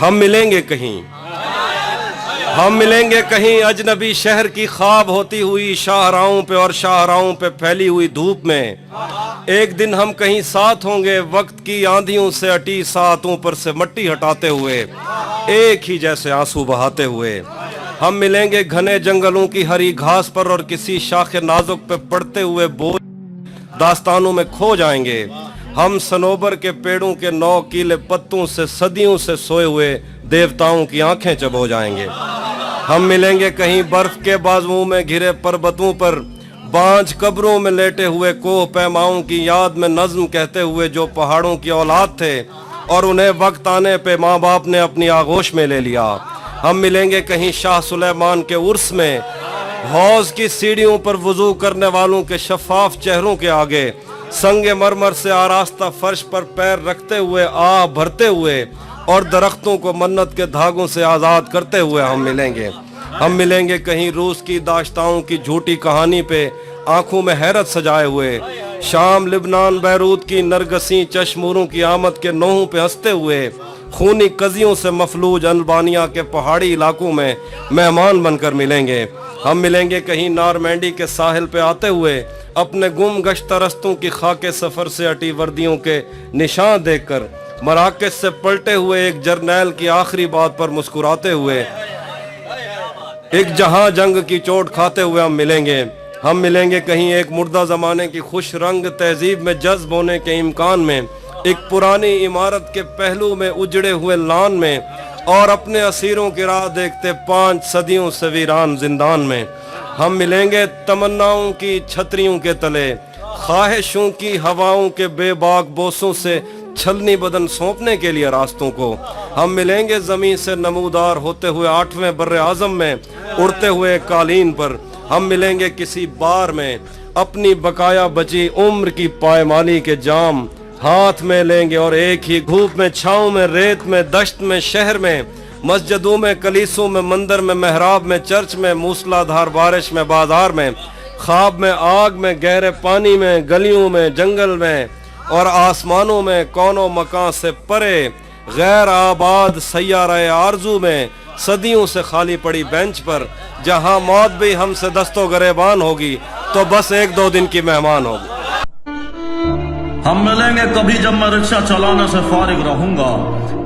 हम मिलेंगे कहीं, हम मिलेंगे कहीं अजनबी शहर की ख्वाब होती हुई शाहराहों पे और शाहराहों पे फैली हुई धूप में। एक दिन हम कहीं साथ होंगे वक्त की आंधियों से अटी सातों पर से मट्टी हटाते हुए, एक ही जैसे आंसू बहाते हुए। हम मिलेंगे घने जंगलों की हरी घास पर और किसी शाखे नाजुक पे पड़ते हुए बोझ दास्तानों में खो जाएंगे। हम सनोबर के पेड़ों के नौकीले पत्तों से सदियों से सोए हुए देवताओं की आंखें चबो जाएंगे। हम मिलेंगे कहीं बर्फ के बाजुओं में घिरे पर्वतों पर, बांझ कब्रों में लेटे हुए कोह पैमाओं की याद में नज्म कहते हुए जो पहाड़ों की औलाद थे और उन्हें वक्त आने पे माँ बाप ने अपनी आगोश में ले लिया। हम मिलेंगे कहीं शाह सुलेमान के उर्स में, हौज की सीढ़ियों पर वुजू करने वालों के शफाफ चेहरों के आगे, संगे मरमर से आरास्ता फर्श पर पैर रखते हुए आह भरते हुए और दरख्तों को मन्नत के धागों से आज़ाद करते हुए हम मिलेंगे। हम मिलेंगे कहीं रूस की दाश्ताओं की झूठी कहानी पे आंखों में हैरत सजाए हुए, शाम लिबनान बैरूत की नरगसी चश्मूरों की आमद के नोहों पे हंसते हुए, खूनी कजियों से मफलूज अल्बानिया के पहाड़ी इलाकों में मेहमान बनकर मिलेंगे। हम मिलेंगे कहीं नारमैंडी के साहिल पे आते हुए, अपने गुम गश्त रस्तों की खाके सफर से अटी वर्दियों के निशान देखकर, मराकश से पलटे हुए एक जर्नैल की आखिरी बात पर मुस्कुराते हुए, एक जहां जंग की चोट खाते हुए हम मिलेंगे। हम मिलेंगे कहीं एक मुर्दा जमाने की खुश रंग तहजीब में जज्ब होने के इम्कान में, एक पुरानी इमारत के पहलू में उजड़े हुए लान में और अपने असीरों की राह देखते 5 सदियों से वीरान जिंदान में। हम मिलेंगे तमन्नाओं की छतरियों के तले, ख्वाहिशों की हवाओं के बेबाक बोसों से छलनी बदन सौंपने के लिए रास्तों को। हम मिलेंगे ज़मीन से नमूदार होते हुए 8वें बर्रे आज़म में उड़ते हुए कालीन पर। हम मिलेंगे किसी बार में, अपनी बकाया बची उम्र की पायमाली के जाम हाथ में लेंगे और एक ही धूप में, छाँव में, रेत में, दश्त में, शहर में, मस्जिदों में, कलीसों में, मंदिर में, महराब में, चर्च में, मूसलाधार बारिश में, बाजार में, ख्वाब में, आग में, गहरे पानी में, गलियों में, जंगल में और आसमानों में, कौनो मकान से परे गैर आबाद सैयारे आरजू में, सदियों से खाली पड़ी बेंच पर, जहां मौत भी हमसे दस्तो गरेबान होगी तो बस 1-2 दिन की मेहमान होगी। हम मिलेंगे कभी जब मैं रिक्शा चलाने से फारिग रहूंगा,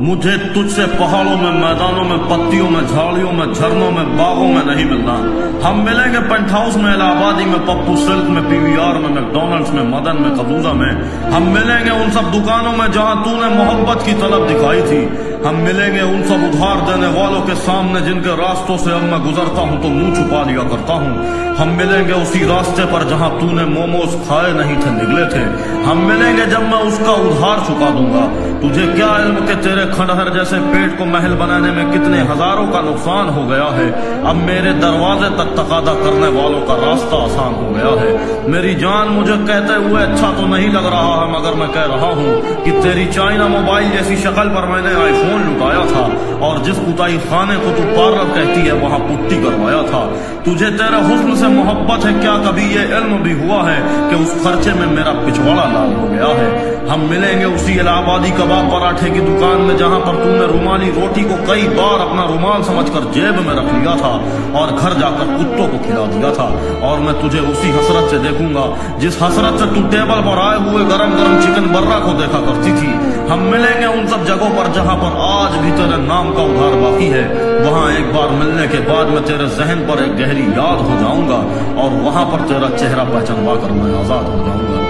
मुझे तुझसे पहाड़ों में, मैदानों में, पत्तियों में, झाड़ियों में, झरनों में, बागों में नहीं मिलना। हम मिलेंगे पेंट हाउस में, इलाहाबादी में, पप्पू सिल्क में, पीवीआर में, मैकडॉनल्ड्स में, मदन में, कबूजा में। हम मिलेंगे उन सब दुकानों में जहां तूने मोहब्बत की तलब दिखाई थी। हम मिलेंगे उन सब उधार देने वालों के सामने जिनके रास्तों से अब मैं गुजरता हूं तो मुंह छुपा लिया करता हूं। हम मिलेंगे उसी रास्ते पर जहां तूने मोमोज खाए नहीं थे, निगले थे। हम मिलेंगे जब मैं उसका उधार चुका दूंगा। तुझे क्या इल्म के तेरे खंडहर जैसे पेट को महल बनाने में कितने हजारों का नुकसान हो गया है। अब मेरे दरवाजे तक तकादा करने वालों का रास्ता आसान हो गया है। मेरी जान मुझे कहते हुए अच्छा तो नहीं लग रहा है, मगर मैं कह रहा हूँ कि तेरी चाइना मोबाइल जैसी शक्ल पर मैंने आईफोन लुटाया था और जिस कुताई खाने को तू पार्लर कहती है वहां पुट्टी करवाया था। तुझे तेरे हुस्न से मोहब्बत है क्या, कभी ये इल्म भी हुआ है कि उस खर्चे में मेरा पिछवाड़ा लाल हो गया है। हम मिलेंगे उसी इलाहाबादी कबाब पराठे की दुकान में जहां पर तूने रुमाली रोटी को कई बार अपना रुमाल समझकर जेब में रख लिया था और घर जाकर कुत्तों को खिला दिया था। और मैं तुझे उसी हसरत से देखूंगा जिस हसरत से तू टेबल पर आए हुए गरम गरम चिकन बर्रा को देखा करती थी। हम मिलेंगे उन सब जगहों पर जहां पर आज भी तेरे नाम का उधार बाकी है। वहां एक बार मिलने के बाद मैं तेरे जहन पर एक गहरी याद हो जाऊंगा और वहां पर तेरा चेहरा पहचानवा कर मैं आजाद हो जाऊंगा।